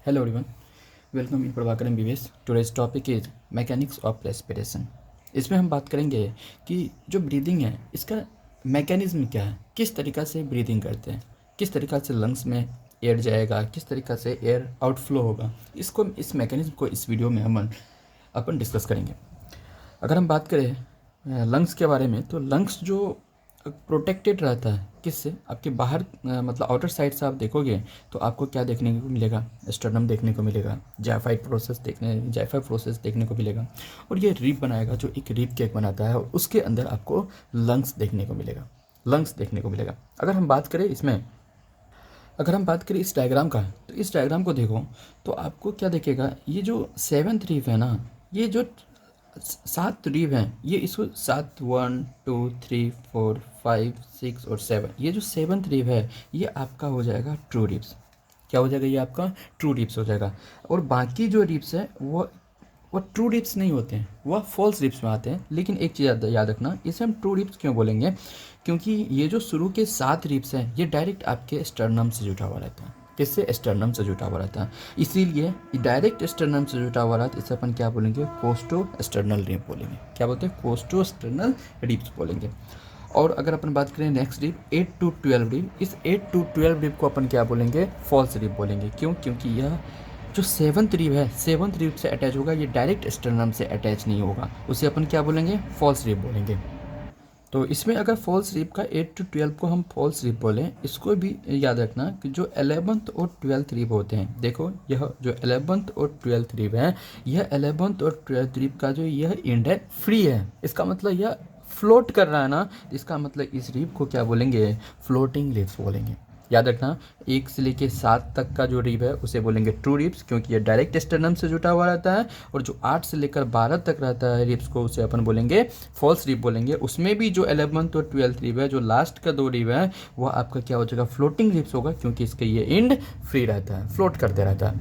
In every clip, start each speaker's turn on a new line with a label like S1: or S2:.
S1: Hello everyone, welcome in Prabhakar MBBS. Today's topic is mechanics of respiration. इसमें हम बात करेंगे कि जो ब्रीदिंग है इसका मैकेनिज्म क्या है, किस तरीक़ा से ब्रीदिंग करते हैं, किस तरीक़ा से लंग्स में एयर जाएगा, किस तरीक़ा से एयर आउटफ्लो होगा. इस मैकेनिज्म को इस वीडियो में हम अपन डिस्कस करेंगे. अगर हम बात करें लंग्स के बारे में, तो लंग्स जो प्रोटेक्टेड रहता है किससे, आपके बाहर मतलब आउटर साइड से आप देखोगे तो आपको क्या देखने को मिलेगा, स्टर्नम देखने को मिलेगा, जायफाइड प्रोसेस देखने को मिलेगा, और ये रिब बनाएगा जो एक रिब केक बनाता है, और उसके अंदर आपको लंग्स देखने को मिलेगा. अगर हम बात करें इस डायग्राम का, तो इस डायग्राम को देखो तो आपको क्या दिखेगा, ये जो सेवन्थ रिब है ना, ये जो 7 रिब हैं, ये इसको 7 1 2 3 4 5 6 और 7, ये जो 7th रिब है ये आपका हो जाएगा ट्रू रिब्स. क्या हो जाएगा, ये आपका ट्रू रिब्स हो जाएगा. और बाकी जो रिब्स है वो ट्रू रिब्स नहीं होते हैं, वह फॉल्स रिब्स में आते हैं. लेकिन एक चीज़ याद रखना, इसे हम ट्रू रिब्स क्यों बोलेंगे, क्योंकि ये जो शुरू के 7 रिब्स हैं ये डायरेक्ट आपके स्टर्नम से जुड़ा हुआ रहता है. किससे? स्टर्नम से जुटा हुआ रहता है. इसीलिए डायरेक्ट स्टर्नम से जुटा हुआ रहता है, इसे अपन क्या बोलेंगे, कोस्टो स्टर्नल रिब बोलेंगे. क्या बोलते हैं? कोस्टो स्टर्नल रिब्स बोलेंगे. और अगर अपन बात करें नेक्स्ट रिब 8 to 12 रिब, इस 8 to 12 रिब को अपन क्या बोलेंगे, फॉल्स रिब बोलेंगे. क्यों? क्योंकि यह जो 7th रिब है, 7th रिब से अटैच होगा, ये डायरेक्ट स्टर्नम से अटैच नहीं होगा, उसे अपन क्या बोलेंगे, फॉल्स रिब बोलेंगे. तो इसमें अगर फॉल्स रिब का 8 to 12 को हम फॉल्स रिब बोलें, इसको भी याद रखना कि जो 11th और 12th रिब होते हैं, देखो यह जो 11th और 12th रिब है, यह 11th और 12th रिब का जो यह एंड है फ्री है. इसका मतलब यह फ्लोट कर रहा है ना, इसका मतलब इस रिब को क्या बोलेंगे, फ्लोटिंग रिब्स बोलेंगे. याद रखना, 1 से लेके 7 तक का जो रिब है उसे बोलेंगे ट्रू रिब्स, क्योंकि ये डायरेक्ट स्टर्नम से जुटा हुआ रहता है. और जो 8 से लेकर 12 तक रहता है रिब्स को, उसे अपन बोलेंगे फॉल्स रिब बोलेंगे. उसमें भी जो 11th और 12th रिब है, जो लास्ट का 2 रिब है, वह आपका क्या हो जाएगा, फ्लोटिंग रिब्स होगा, क्योंकि इसका ये एंड फ्री रहता है, फ्लोट करते रहता है.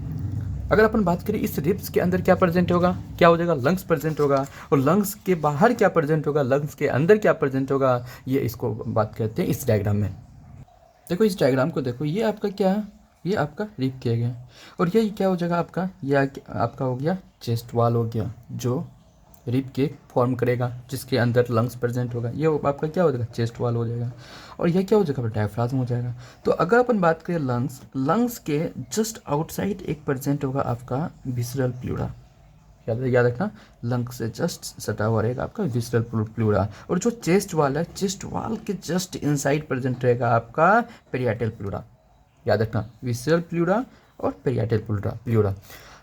S1: अगर अपन बात करें इस रिब्स के अंदर क्या प्रेजेंट होगा, क्या हो जाएगा, लंग्स प्रेजेंट होगा. और लंग्स के बाहर क्या प्रेजेंट होगा, लंग्स के अंदर क्या प्रेजेंट होगा, ये इसको बात करते हैं इस डायग्राम में. देखो इस डायग्राम को देखो, ये आपका क्या है, ये आपका रिब किया गया. और ये क्या हो जाएगा आपका, ये आपका हो गया चेस्ट वाल हो गया, जो रिब के फॉर्म करेगा, जिसके अंदर लंग्स प्रेजेंट होगा. ये आपका क्या हो जाएगा, चेस्ट वाल हो जाएगा. और ये क्या हो जाएगा, डायफ्राम हो जाएगा. तो अगर अपन बात करें लंग्स के जस्ट आउटसाइड एक प्रेजेंट होगा आपका विसरल प्लूरा. याद रखना, लंग से जस्ट सटा हुआ रहेगा आपका विसरल प्लूरा. और जो चेस्ट वाल है, चेस्ट वाल के जस्ट इनसाइड प्रेजेंट रहेगा आपका पेरियाटल प्लूरा. याद रखना, विसरल प्लूरा और पेरियाटल प्लूरा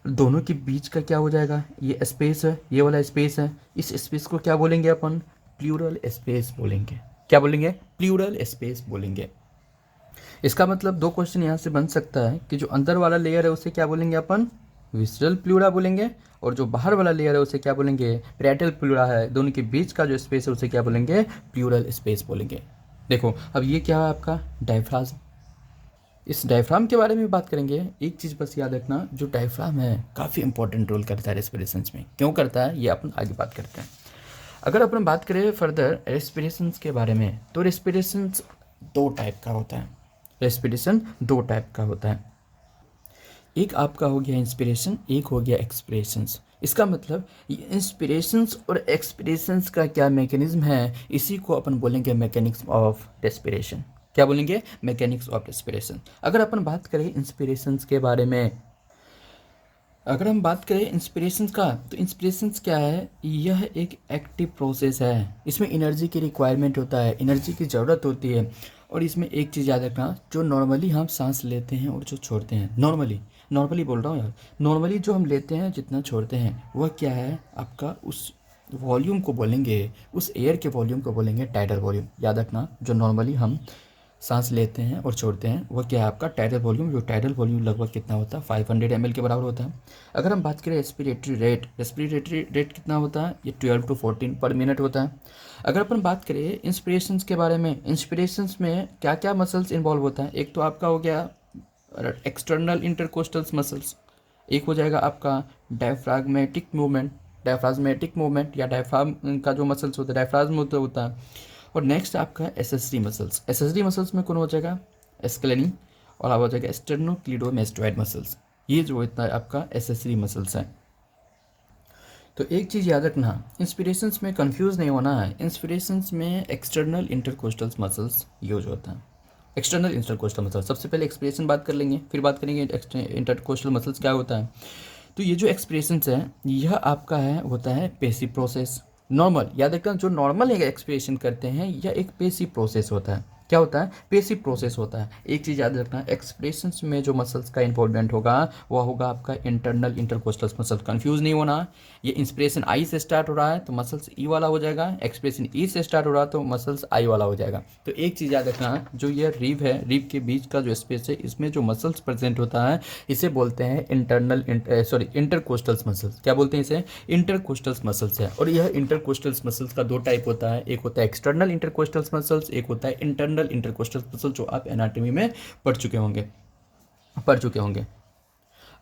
S1: दोनों के बीच का क्या हो जाएगा, ये स्पेस है, ये वाला स्पेस है. इस स्पेस को क्या बोलेंगे अपन, प्लूरल स्पेस बोलेंगे. क्या बोलेंगे, प्लूरल स्पेस बोलेंगे. इसका मतलब 2 क्वेश्चन यहाँ से बन सकता है कि जो अंदर वाला लेयर है उसे क्या बोलेंगे अपन, विसरल प्लूरा बोलेंगे, और जो बाहर वाला लेयर है उसे क्या बोलेंगे, पेरियाटल प्लूरा है. दोनों के बीच का जो स्पेस है उसे क्या बोलेंगे, प्लूरल स्पेस बोलेंगे. देखो अब ये क्या है आपका डायफ्राम. इस डायफ्राम के बारे में बात करेंगे. एक चीज़ बस याद रखना, जो डायफ्राम है काफ़ी इंपॉर्टेंट रोल करता है रेस्पिरेशंस में. क्यों करता है, ये अपन आगे बात करते हैं. अगर अपन बात करें फर्दर रेस्पिरेशंस के बारे में, तो रेस्पिरेशंस 2 टाइप का होता है. रेस्पिरेशन 2 टाइप का होता है. एक आपका हो गया इंस्पिरेशन, एक हो गया एक्सपिरेशंस. इसका मतलब इंस्पिरेशंस और एक्सपिरेशंस का क्या मैकेनिज्म है, इसी को अपन बोलेंगे मैकेनिक्स ऑफ रेस्पिरेशन. क्या बोलेंगे, मैकेनिक्स ऑफ रेस्पिरेशन. अगर अपन बात करें इंस्पिरेशंस के बारे में, अगर हम बात करें इंस्पिरेशंस का, तो इंस्पिरेशंस क्या है, यह एक एक्टिव प्रोसेस है. इसमें एनर्जी की रिक्वायरमेंट होता है, एनर्जी की ज़रूरत होती है. और इसमें एक चीज़ याद रखना, जो नॉर्मली हम सांस लेते हैं और जो छोड़ते हैं, नॉर्मली बोल रहा हूँ यार, नॉर्मली जो हम लेते हैं जितना छोड़ते हैं, वह क्या है आपका, उस वॉल्यूम को बोलेंगे, उस एयर के वॉल्यूम को बोलेंगे टाइडल वॉल्यूम. याद रखना, जो नॉर्मली हम सांस लेते हैं और छोड़ते हैं वह क्या है आपका टाइडल वॉल्यूम. जो टाइडल वॉल्यूम लगभग कितना होता है, 500 ml के बराबर होता है. अगर हम बात करें रेस्पिरेटरी रेट कितना होता है, ये 12 to 14 पर मिनट होता है. अगर अपन बात करें इंस्पिरेशंस के बारे में, इंस्पिरेशंस में क्या क्या मसल्स इन्वॉल्व होता है, एक तो आपका हो गया एक्सटर्नल इंटरकोस्टल्स मसल्स, एक हो जाएगा आपका डायफ्राग्मेटिक मूवमेंट या डायफ्राम का जो मसल्स होता है, डायफ्राम होता है. और नेक्स्ट आपका एसेसरी मसल्स में कौन हो जाएगा, एस्केलेनी, और आप हो जाएगा स्टेर्नोक्लीडोमेस्टोइड मसल्स. ये जो होता है आपका एसेसरी मसल्स है। तो एक चीज़ याद रखना, इंस्पिरेशंस में कंफ्यूज नहीं होना है। इंस्पिरेशंस में एक्सटर्नल इंटरकोस्टल मसल्स यूज होता है। एक्सटर्नल इंटरकोस्टल मसल्स, सबसे पहले एक्सपिरेशन बात कर लेंगे, फिर बात करेंगे इंटरकोस्टल मसल्स क्या होता है। तो ये जो एक्सप्रेशंस है यह आपका है होता है पेसिव प्रोसेस। नॉर्मल याद रखना, जो नॉर्मल एक्सप्रेशन करते हैं यह एक पेसिव प्रोसेस होता है। क्या होता है? पेसिव प्रोसेस होता है। एक चीज़ याद रखना, एक्सप्रेशंस में जो मसल्स का इन्वॉल्वमेंट होगा वह होगा आपका इंटरनल इंटरकोस्टल मसल। कंफ्यूज नहीं होना, ये इंस्पिरेशन आई से स्टार्ट हो रहा है तो मसल्स ई वाला हो जाएगा, एक्सप्रेशन ई से स्टार्ट हो रहा है तो मसल्स आई वाला हो जाएगा। तो एक चीज़ याद रखना, जो ये रिब है, रिब के बीच का जो स्पेस है इसमें जो मसल्स प्रेजेंट होता है इसे बोलते हैं इंटरकोस्टल्स मसल्स। क्या बोलते हैं इसे? इंटरकोस्टल्स मसल्स है। और यह इंटरकोस्टल्स मसल्स का दो टाइप होता है, एक होता है एक्सटर्नल इंटरकोस्टल्स मसल्स, एक होता है इंटरनल इंटरकोस्टल्स मसल्स, जो आप एनाटॉमी में पढ़ चुके होंगे।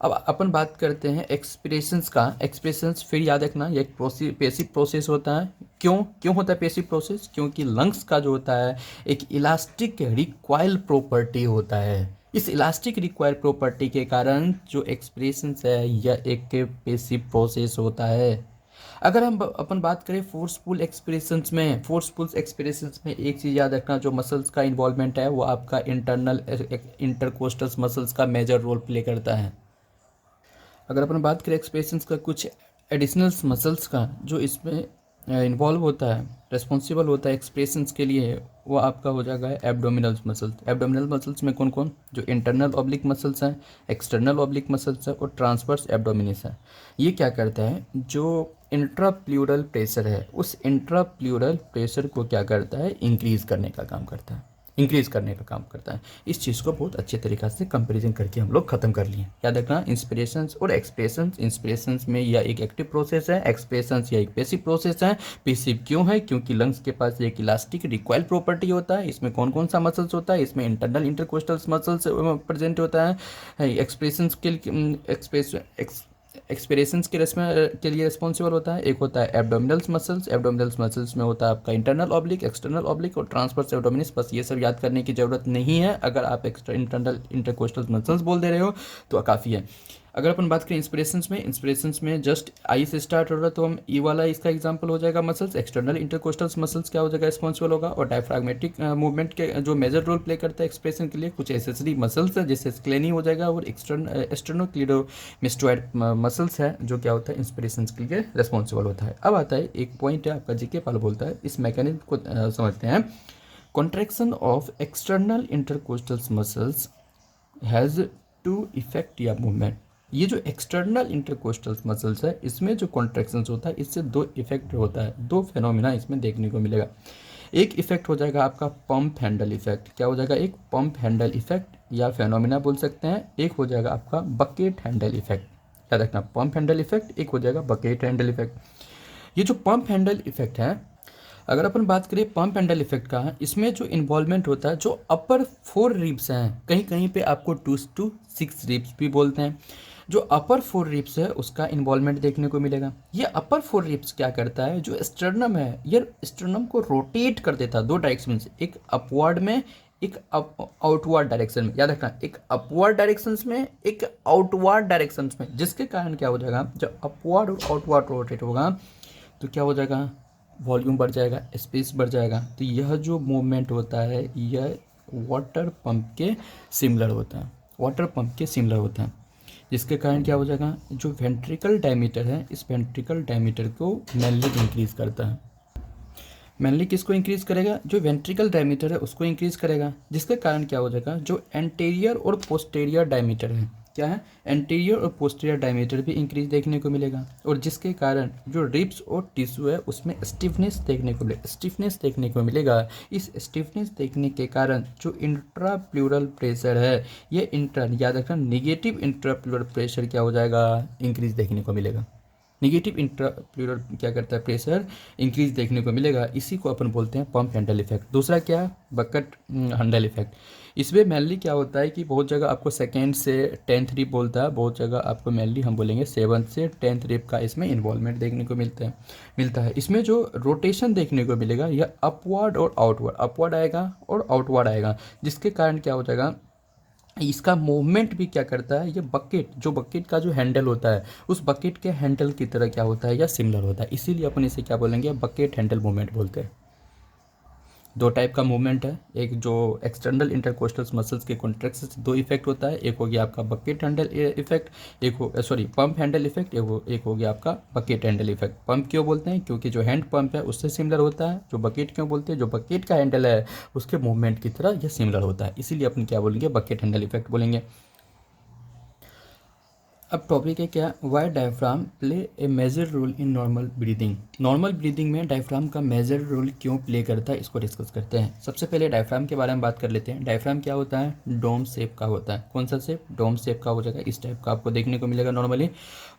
S1: अब अपन बात करते हैं एक्सप्रेशंस का। एक्सप्रेशंस फिर याद रखना ये एक पेसिव प्रोसेस होता है। क्यों होता है पेसिव प्रोसेस? क्योंकि लंग्स का जो होता है एक इलास्टिक रिक्वायल प्रॉपर्टी होता है। इस इलास्टिक रिक्वायर प्रॉपर्टी के कारण जो एक्सप्रेशंस है यह एक पेसिव प्रोसेस होता है। अगर हम अपन बात करें फोर्सफुल एक्सप्रेशंस में एक चीज़ याद रखना, जो मसल्स का इन्वॉल्वमेंट है वो आपका इंटरनल इंटरकोस्टल मसल्स का मेजर रोल प्ले करता है। अगर अपन बात करें एक्सप्रेशंस का कुछ एडिशनल मसल्स का जो इसमें इन्वॉल्व होता है, रिस्पॉन्सिबल होता है एक्सप्रेशंस के लिए, वो आपका हो जाएगा एब्डोमिनल मसल्स। एब्डोमिनल मसल्स में कौन कौन? जो इंटरनल ऑब्लिक मसल्स हैं, एक्सटर्नल ऑब्लिक मसल्स है और ट्रांसवर्स एब्डोमिनिस है। ये क्या करता है, जो इंट्राप्ल्यूरल प्रेशर है उस इंट्राप्ल्यूरल प्रेशर को क्या करता है, इंक्रीज़ करने का काम करता है। इस चीज़ को बहुत अच्छे तरीक़ा से कंपैरिजन करके हम लोग ख़त्म कर लिए। याद रखना, इंस्पिरेशंस और इंस्पिरेशंस में यह एक एक्टिव प्रोसेस है, एक्सप्रेशंस यह एक पैसिव प्रोसेस है। पैसिव क्यों है? क्योंकि लंग्स के पास एक इलास्टिक रिक्वायल प्रॉपर्टी होता है। इसमें कौन कौन सा मसल्स होता है? इसमें इंटरनल इंटरकोस्टल मसल्स प्रेजेंट होता है। एक्सप्रेशंस के एक्सपिरेशंस के लिए रिस्पॉन्सिबल होता है। एक होता है एब्डोमिनल्स मसल्स में होता है आपका इंटरनल ऑब्लिक, एक्सटर्नल ऑब्लिक और ट्रांसवर्स एब्डोमिनिस। बस ये सब याद करने की ज़रूरत नहीं है। अगर आप इंटरनल इंटरकोस्टल मसल्स बोल दे रहे हो तो काफ़ी है। अगर अपन बात करें इंस्पिरेशंस में जस्ट आई से स्टार्ट हो रहा है तो हम ई वाला इसका एग्जांपल हो जाएगा मसल्स। एक्सटर्नल इंटरकोस्टल मसल्स क्या हो जाएगा, रिस्पॉन्सिबल होगा। और डायफ्राग्मेटिक मूवमेंट के जो मेजर रोल प्ले करता है एक्सप्रेशन के लिए, कुछ एसेसरी मसल्स है जैसे स्क्लेनी हो जाएगा और एक्सटर्नोक्लीडोमास्टोइड मसल्स है जो क्या होता है इंस्पिरेशन के लिए रिस्पॉन्सिबल होता है। अब आता है एक पॉइंट है आपका जीके पाल बोलता है, इस मैकेनिज्म को समझते हैं। Contraction of external intercostal muscles has to effect या मूवमेंट। ये जो एक्सटर्नल इंटरकोस्टल मसल्स है इसमें जो कॉन्ट्रैक्शंस होता है इससे दो इफेक्ट होता है, दो फिनोमिना इसमें देखने को मिलेगा। एक इफेक्ट हो जाएगा आपका पंप हैंडल इफेक्ट। क्या हो जाएगा? एक पंप हैंडल इफेक्ट या फिनोमिना बोल सकते हैं। एक हो जाएगा आपका बकेट हैंडल इफेक्ट। याद रखना, पंप हैंडल इफेक्ट, एक हो जाएगा बकेट हैंडल इफेक्ट। ये जो पंप हैंडल इफेक्ट है, अगर अपन बात करें पंप हैंडल इफेक्ट का, इसमें जो इन्वॉल्वमेंट होता है, जो अपर 4 रिब्स हैं, कहीं कहीं पे आपको 2 to 6 रिब्स भी बोलते हैं, जो अपर 4 रिब्स है उसका इन्वॉल्वमेंट देखने को मिलेगा। ये अपर 4 रिब्स क्या करता है, जो स्टर्नम है ये स्टर्नम को रोटेट कर देता है दो डायरेक्शन में, एक अपवर्ड में एक आउटवर्ड डायरेक्शन में। याद रखना, एक अपवर्ड डायरेक्शन में एक आउटवर्ड डायरेक्शन में, जिसके कारण क्या हो जाएगा, जब अपवर्ड और आउटवर्ड रोटेट होगा तो क्या हो जाएगा, वॉल्यूम बढ़ जाएगा, स्पेस बढ़ जाएगा। तो यह जो मूवमेंट होता है यह वाटर पंप के सिमिलर होता है, जिसके कारण क्या हो जाएगा, जो वेंट्रिकल डायमीटर है इस वेंट्रिकल डायमीटर को मेनली इंक्रीज करता है। मेनली किसको इंक्रीज करेगा, जो वेंट्रिकल डायमीटर है उसको इंक्रीज करेगा, जिसके कारण क्या हो जाएगा, जो एंटीरियर और पोस्टीरियर डायमीटर है, क्या है, एंटीरियर और पोस्टीरियर डायमीटर भी इंक्रीज देखने को मिलेगा। और जिसके कारण जो रिब्स और टिश्यू है उसमें स्टिफनेस देखने को मिलेगा। इस स्टिफनेस देखने के कारण जो इंट्राप्ल्यूरल प्रेशर है ये याद रखना, निगेटिव इंट्राप्ल्यूरल प्रेशर क्या हो जाएगा, इंक्रीज देखने को मिलेगा। निगेटिव इंट्राप्ल्यूरल क्या करता है, प्रेशर इंक्रीज देखने को मिलेगा। इसी को अपन बोलते हैं पंप हैंडल इफेक्ट। दूसरा क्या है, बकेट हैंडल इफेक्ट। इसमें मेनली क्या होता है कि बहुत जगह आपको सेकेंड से 10th रिप बोलता है, बहुत जगह आपको मेनली हम बोलेंगे 7th से 10th रिप का इसमें इन्वॉल्वमेंट देखने को मिलता है। इसमें जो रोटेशन देखने को मिलेगा यह अपवर्ड और आउटवर्ड आएगा और आउटवर्ड आएगा, जिसके कारण क्या हो जाएगा, इसका मूवमेंट भी क्या करता है, ये बकेट, जो बकेट का जो हैंडल होता है उस बकेट के हैंडल की तरह क्या होता है, या सिमिलर होता है, इसीलिए अपन इसे क्या बोलेंगे, बकेट हैंडल मूवमेंट बोलते हैं। दो टाइप का मूवमेंट है, एक जो एक्सटर्नल इंटरकोस्टल मसल्स के कॉन्ट्रैक्शन से दो इफेक्ट होता है, एक हो गया आपका बकेट हैंडल इफेक्ट, एक हो सॉरी पंप हैंडल इफेक्ट, एक हो गया आपका बकेट हैंडल इफेक्ट। पंप क्यों बोलते हैं, क्योंकि जो हैंड पंप है उससे सिमिलर होता है। जो बकेट क्यों बोलते हैं, जो बकेट का हैंडल है उसके मूवमेंट की तरह यह सिमिलर होता है, इसीलिए अपन क्या बोलेंगे, बकेट हैंडल इफेक्ट बोलेंगे। अब टॉपिक है क्या, why diaphragm play a major role in normal breathing. Normal breathing में डायफ्राम का मेजर रोल क्यों प्ले करता है, इसको डिस्कस करते हैं। सबसे पहले डायफ्राम के बारे में बात कर लेते हैं। डायफ्राम क्या होता है, डोम शेप का होता है। कौन सा शेप, डोम शेप का हो जाएगा, इस टाइप का आपको देखने को मिलेगा नॉर्मली।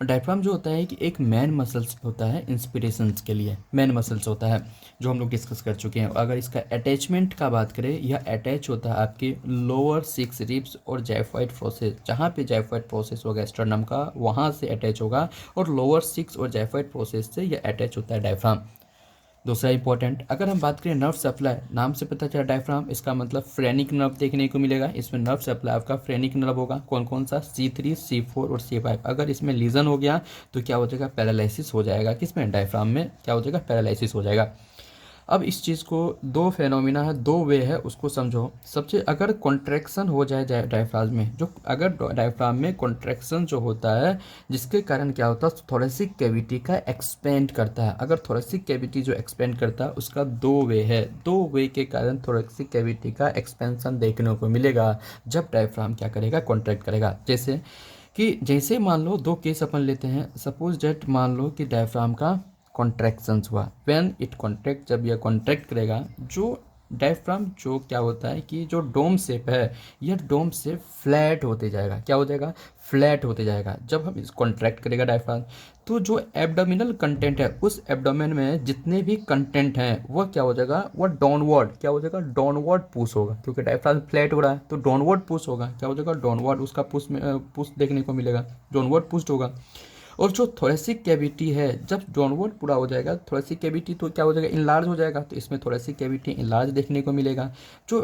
S1: डायफ्राम जो होता है कि एक मैन मसल्स होता है इंस्पिरेशंस के लिए, मैन मसल्स होता है जो हम लोग डिस्कस कर चुके हैं। अगर इसका अटैचमेंट का बात करें, यह अटैच होता है आपके लोअर 6 रिब्स और जाइफॉइड प्रोसेस, जहाँ पे जाइफॉइड प्रोसेस होगा स्टर्नम का, वहाँ से अटैच होगा, और लोअर 6 और जाइफॉइड प्रोसेस से यह अटैच होता है डायफ्राम। दूसरा इंपॉर्टेंट, अगर हम बात करें नर्व सप्लाई, नाम से पता चला डायफ्राम, इसका मतलब फ्रेनिक नर्व देखने को मिलेगा। इसमें नर्व सप्लाई आपका फ्रेनिक नर्व होगा। कौन कौन सा, C3, C4 और C5। अगर इसमें लीजन हो गया तो क्या हो जाएगा, पैरालिसिस हो जाएगा। किसमें, डायफ्राम में क्या हो जाएगा, पैरालिसिस हो जाएगा। अब इस चीज़ को दो फेनोमिना है, दो वे है, उसको समझो। सबसे अगर कॉन्ट्रैक्शन हो जाए डायफ्राम में, जो अगर डायफ्राम में कॉन्ट्रैक्शन जो होता है जिसके कारण क्या होता है, थोरेसिक कैविटी का एक्सपेंड करता है। अगर थोरेसिक कैविटी जो एक्सपेंड करता है उसका दो वे है, दो वे के कारण थोरेसिक कैविटी का एक्सपेंशन देखने को मिलेगा जब डायफ्राम क्या करेगा, कॉन्ट्रैक्ट करेगा। जैसे मान लो दो केस अपन लेते हैं। सपोज डेट मान लो कि डायफ्राम का कॉन्ट्रैक्शंस हुआ, व्हेन इट कॉन्ट्रैक्ट, जब यह कॉन्ट्रैक्ट करेगा, जो डायफ्राम जो क्या होता है कि जो डोम शेप है, यह डोम शेप फ्लैट होते जाएगा। क्या हो जाएगा, फ्लैट होते जाएगा। जब हम इस कॉन्ट्रैक्ट करेगा डायफ्राम, तो जो एब्डोमिनल कंटेंट है, उस एब्डोमेन में जितने भी कंटेंट हैं वह क्या हो जाएगा, वह डाउनवर्ड क्या हो जाएगा, डाउनवर्ड पुश होगा। क्योंकि डायफ्राम फ्लैट हो रहा है तो डाउनवर्ड पुश होगा। क्या हो जाएगा, डाउनवर्ड उसका पुश देखने को मिलेगा, डाउनवर्ड पुश होगा। और जो थोरेसिक कैविटी है, जब डाउनवर्ड पूरा हो जाएगा थोरेसिक कैविटी, तो क्या हो जाएगा, इनलार्ज हो जाएगा। तो इसमें थोरेसिक कैविटी इनलार्ज देखने को मिलेगा। जो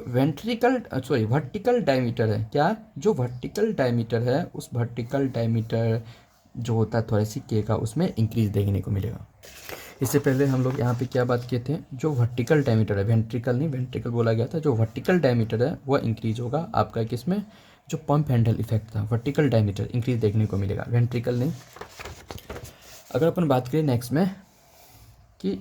S1: वर्टिकल डायमीटर है, क्या, जो वर्टिकल डायमीटर है, उस वर्टिकल डायमीटर जो होता है थोरेसिक के का, उसमें इंक्रीज देखने को मिलेगा। इससे पहले हम लोग यहाँ पे क्या बात किए थे, जो वर्टिकल डायमीटर है, वेंट्रिकल नहीं, वेंट्रिकल बोला गया था, जो वर्टिकल डायमीटर है वह इंक्रीज होगा आपका किसमें, जो पंप हैंडल इफेक्ट था, वर्टिकल डायमीटर इंक्रीज देखने को मिलेगा, वेंट्रिकल नहीं। अगर अपन बात करें नेक्स्ट में कि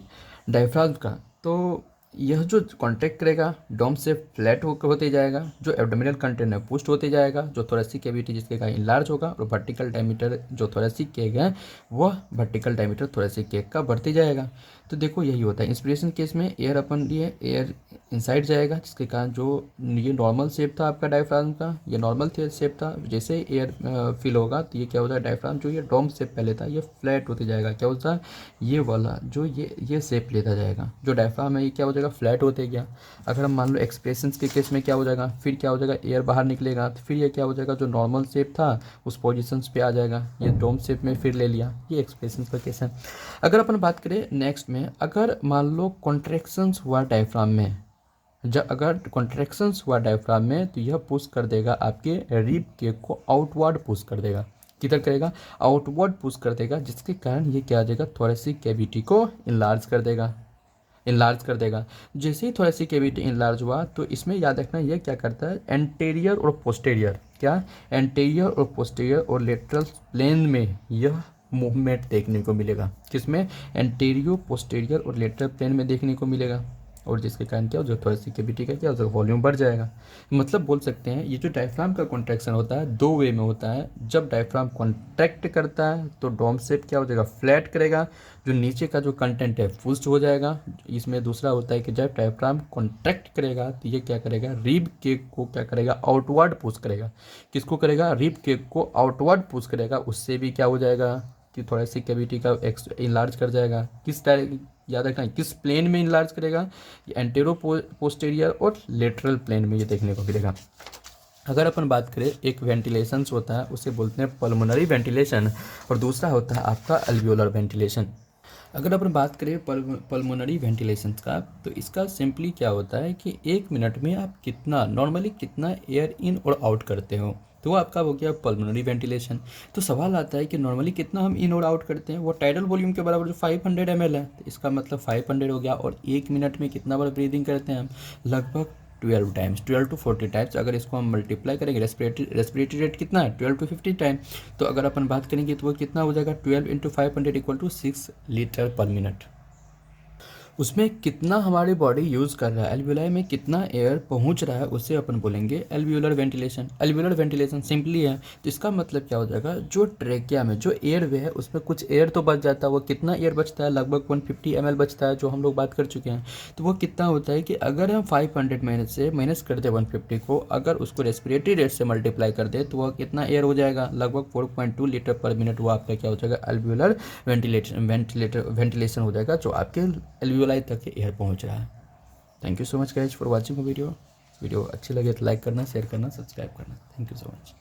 S1: डायफ्राम का, तो यह जो कॉन्ट्रैक्ट करेगा डोम से फ्लैट होते जाएगा, जो एब्डोमिनल कंटेंट है पुस्ट होते जाएगा, जो थोरेसिक कैविटी जिसके का इनलार्ज होगा, और वर्टिकल डायमीटर जो थोरेसिक केक है वह वर्टिकल डायमीटर थोरेसिक केक का बढ़ते जाएगा। तो देखो यही होता है इंस्पिरेशन केस में, एयर अपन लिए एयर इनसाइड जाएगा, जिसके कारण जो ये नॉर्मल शेप था आपका डायफ्राम का, ये नॉर्मल शेप था। जैसे एयर फिल होगा तो ये क्या होता है, डायफ्राम जो ये डोम शेप पहले था ये फ्लैट होते जाएगा। क्या होता है, ये वाला जो ये शेप लेता जाएगा, जो डायफ्राम है ये क्या हो जाएगा, फ्लैट होते गया। अगर हम मान लो एक्सप्रेशन के केस में क्या हो जाएगा, फिर क्या हो जाएगा, एयर बाहर निकलेगा तो फिर ये क्या हो जाएगा, जो नॉर्मल शेप था उस पोजिशन पे आ जाएगा, ये डोम शेप में फिर ले लिया। ये एक्सप्रेशन का केस है। अगर अपन बात करें नेक्स्ट में, अगर मान लो कॉन्ट्रैक्शंस हुआ डायफ्राम में, जब अगर कॉन्ट्रैक्शंस हुआ डायफ्राम में, तो यह पुश कर देगा आपके रिब के को आउटवर्ड पुश कर देगा। किधर करेगा, आउटवर्ड पुश कर देगा, जिसके कारण ये क्या आ जाएगा, थोरेसिक कैविटी को इनलार्ज कर देगा, इनलार्ज कर देगा। जैसे ही थोरेसिक कैविटी इनलार्ज हुआ तो इसमें याद रखना ये क्या करता है, एंटेरियर और पोस्टेरियर, क्या, एंटेरियर और पोस्टेरियर और लेटरल प्लेन में यह मूवमेंट देखने को मिलेगा। किसमें, एंटेरियो, पोस्टेरियर और लेटरल प्लेन में देखने को मिलेगा। और जिसके कारण क्या हो जाएगा, थोरेसिक कैविटी का क्या हो जाएगा, वॉल्यूम बढ़ जाएगा। मतलब बोल सकते हैं ये जो डायफ्राम का कॉन्ट्रैक्शन होता है दो वे में होता है। जब डायफ्राम कॉन्ट्रैक्ट करता है तो डोम शेप क्या हो जाएगा, फ्लैट करेगा, जो नीचे का जो कंटेंट है पुस्ट हो जाएगा। इसमें दूसरा होता है कि जब डायफ्राम कॉन्ट्रैक्ट करेगा तो ये क्या करेगा, रिब केक को क्या करेगा, आउटवर्ड पुश करेगा। किसको करेगा, रिब केक को आउटवर्ड पुश करेगा। उससे भी क्या हो जाएगा कि थोरेसिक कैविटी का इनलार्ज कर जाएगा। याद रखना किस प्लेन में इनलार्ज करेगा, ये एंटेरो पोस्टेरियर और लेटरल प्लेन में ये देखने को मिलेगा। अगर अपन बात करें, एक वेंटिलेशन होता है उसे बोलते हैं पल्मोनरी वेंटिलेशन, और दूसरा होता है आपका अल्वियोलर वेंटिलेशन। अगर अपन बात करें पल्मोनरी वेंटिलेशन का, तो इसका सिंपली क्या होता है कि 1 मिनट में आप कितना नॉर्मली कितना एयर इन और आउट करते हो, तो वो आपका हो गया पल्मोनरी वेंटिलेशन। तो सवाल आता है कि नॉर्मली कितना हम इन और आउट करते हैं, वो टाइडल वॉल्यूम के बराबर जो 500 ml है, तो इसका मतलब 500 हो गया। और 1 मिनट में कितना बार ब्रीदिंग करते हैं हम, लगभग 12 टाइम्स, 12 to 40 टाइम्स। अगर इसको हम मल्टीप्लाई करेंगे, रेस्पिरेटरी रेट कितना है, 12 to 50 टाइम, तो अगर अपन बात करेंगे तो वो कितना हो जाएगा, 12 × 500 = 6 लीटर पर मिनट। उसमें कितना हमारी बॉडी यूज़ कर रहा है, एल्वियोलाई में कितना एयर पहुंच रहा है, उसे अपन बोलेंगे alveolar ventilation. Alveolar ventilation simply है, तो इसका मतलब क्या हो जाएगा, जो ट्रेकिया में जो एयर वे है उसमें कुछ एयर तो बच जाता है। वो कितना एयर बचता है, लगभग 150 ml बचता है, जो हम लोग बात कर चुके हैं। तो वो कितना होता है कि अगर हम 500 माइनस से माइनस कर दे 150 को, अगर उसको रेस्पिरेटरी रेट से मल्टीप्लाई कर दे, तो वह कितना एयर हो जाएगा, लगभग 4.2 लीटर पर मिनट। वो आपका क्या हो जाएगा, एल्वियोलर वेंटिलेशन हो जाएगा, जो आपके एल्वियोलाई तक एयर पहुंच रहा है। Thank you so much guys for watching video अच्छी लगे तो लाइक करना, शेयर करना, सब्सक्राइब करना। Thank you so much.